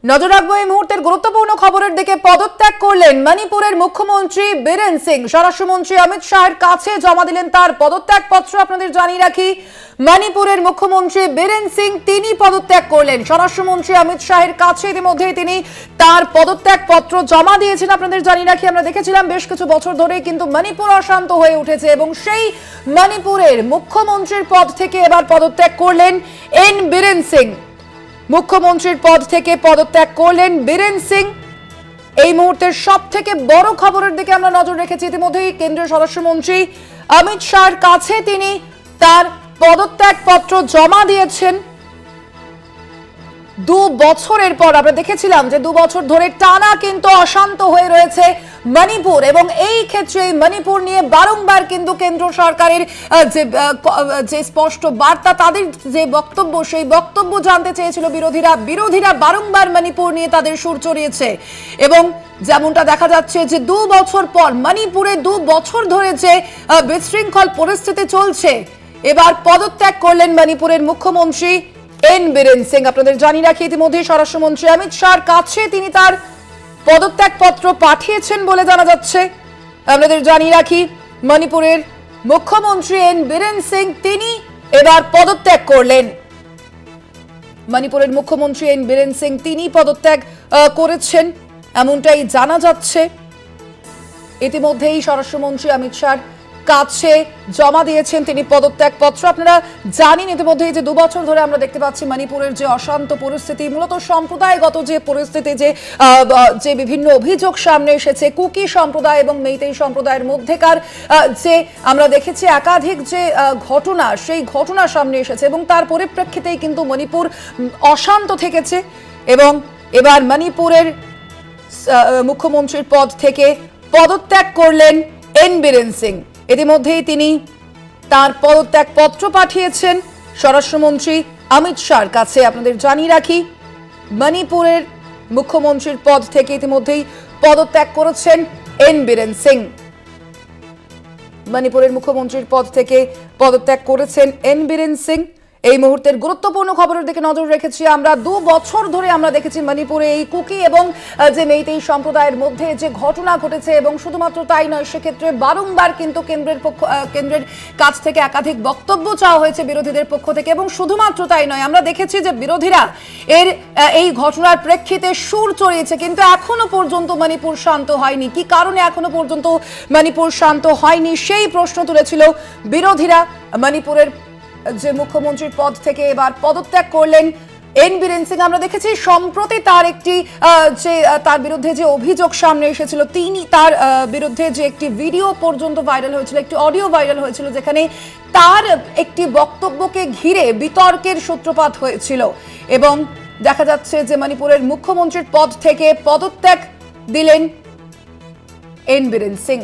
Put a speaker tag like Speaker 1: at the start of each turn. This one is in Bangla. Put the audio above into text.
Speaker 1: নজর রাখবো এই মুহূর্তের গুরুত্বপূর্ণ খবরের দিকে। পদত্যাগ করলেন মণিপুরের মুখ্যমন্ত্রী বীরেন সিং। স্বরাষ্ট্রমন্ত্রী অমিত শাহের কাছে জমা দিলেন তার পদত্যাগ পত্র। আপনাদের জানিয়ে রাখি, মণিপুরের মুখ্যমন্ত্রী বীরেন সিং তিনি পদত্যাগ করলেন। স্বরাষ্ট্রমন্ত্রী অমিত শাহের কাছে ইতিমধ্যেই তিনি তার পদত্যাগ পত্র জমা দিয়েছেন। আপনাদের জানিয়ে রাখি, আমরা দেখেছিলাম বেশ কিছু বছর ধরে কিন্তু মণিপুর অশান্ত হয়ে উঠেছে এবং সেই মণিপুরের মুখ্যমন্ত্রীর পদ থেকে এবার পদত্যাগ করলেন এন বীরেন সিং। মুখ্যমন্ত্রীর পদ থেকে পদত্যাগ করলেন বীরেন সিং। এই মুহূর্তের সবথেকে বড় খবরের দিকে আমরা নজর রেখেছি। ইতিমধ্যেই কেন্দ্রীয় স্বরাষ্ট্রমন্ত্রী অমিত শাহের কাছে তিনি তার পদত্যাগ পত্র জমা দিয়েছেন। 2 বছরের পর আমরা দেখেছিলাম যে 2 বছর ধরে টানা কিন্তু অশান্ত হয়ে রয়েছে মণিপুর এবং এই ক্ষেত্রে মণিপুর নিয়ে বারংবার কিন্তু কেন্দ্র সরকারের যে স্পষ্ট বার্তা, তাদের যে বক্তব্য, সেই বক্তব্য জানতে চেয়েছিল বিরোধীরা বারংবার মণিপুর নিয়ে তাদের সুর চড়িয়েছে এবং যেমনটা দেখা যাচ্ছে যে 2 বছর পর মণিপুরে 2 বছর ধরে যে বিশৃঙ্খল পরিস্থিতি চলছে, এবার পদত্যাগ করলেন মণিপুরের মুখ্যমন্ত্রী এন বীরেন সিং। আপনাদের জানিয়ে রাখি, ইতিমধ্যে স্বরাষ্ট্রমন্ত্রী অমিত শাহর কাছে তিনি তার পদত্যাগ পত্র পাঠিয়েছেন বলে জানা যাচ্ছে। আপনাদের জানিয়ে রাখি, মণিপুরের মুখ্যমন্ত্রী এন বীরেন সিং তিনি এবার পদত্যাগ করলেন। মণিপুরের মুখ্যমন্ত্রী এন বীরেন সিং তিনি পদত্যাগ করেছেন এমনটাই জানা যাচ্ছে। ইতিমধ্যেই স্বরাষ্ট্রমন্ত্রী অমিত শাহর কাছে জমা দিয়েছেন তিনি পদত্যাগ পত্র। আপনারা জানেন ইতিমধ্যেই যে 2 বছর ধরে আমরা দেখতে পাচ্ছি মণিপুরের যে অশান্ত পরিস্থিতি, মূলত সম্প্রদায়গত যে পরিস্থিতি, যে বিভিন্ন অভিযোগ সামনে এসেছে কুকি সম্প্রদায় এবং মেইতেই সম্প্রদায়ের মধ্যেকার যে আমরা দেখেছি একাধিক যে ঘটনা, সেই ঘটনা সামনে এসেছে এবং তার পরিপ্রেক্ষিতেই কিন্তু মণিপুর অশান্ত থেকেছে এবং এবার মণিপুরের মুখ্যমন্ত্রীর পদ থেকে পদত্যাগ করলেন এন বীরেন সিং। ইতিমধ্যেই তিনি তার পদত্যাগ পত্র পাঠিয়েছেন স্বরাষ্ট্রমন্ত্রী অমিত শাহর কাছে। আপনাদের জানিয়ে রাখি, মণিপুরের মুখ্যমন্ত্রীর পদ থেকে ইতিমধ্যেই পদত্যাগ করেছেন এন বীরেন সিং। মণিপুরের মুখ্যমন্ত্রীর পদ থেকে পদত্যাগ করেছেন এন বীরেন সিং। এই মুহূর্তের গুরুত্বপূর্ণ খবরের দিকে নজর রেখেছি আমরা। 2 বছর ধরে আমরা দেখেছি মণিপুরে এই কুকি এবং যে মেইতেই সম্প্রদায়ের মধ্যে যে ঘটনা ঘটেছে এবং শুধুমাত্র তাই নয়, সেক্ষেত্রে বারংবার কিন্তু কেন্দ্রের কাছ থেকে একাধিক বক্তব্য চাওয়া হয়েছে বিরোধীদের পক্ষ থেকে এবং শুধুমাত্র তাই নয়, আমরা দেখেছি যে বিরোধীরা এই ঘটনার প্রেক্ষিতে সুর চড়িয়েছে, কিন্তু এখনো পর্যন্ত মণিপুর শান্ত হয়নি। কি কারণে এখনো পর্যন্ত মণিপুর শান্ত হয়নি সেই প্রশ্ন তুলেছিল বিরোধীরা। মণিপুরের যে মুখ্যমন্ত্রীর পদ থেকে এবার পদত্যাগ করলেন এন বীরেন সিং। আমরা দেখেছি সম্প্রতি তার বিরুদ্ধে যে অভিযোগ সামনে এসেছিল, তিনি তার বিরুদ্ধে যে একটি ভিডিও পর্যন্ত ভাইরাল হয়েছিল, একটি অডিও ভাইরাল হয়েছিল, যেখানে তার একটি বক্তব্যকে ঘিরে বিতর্কের সূত্রপাত হয়েছিল এবং দেখা যাচ্ছে যে মণিপুরের মুখ্যমন্ত্রীর পদ থেকে পদত্যাগ দিলেন এন বীরেন সিং।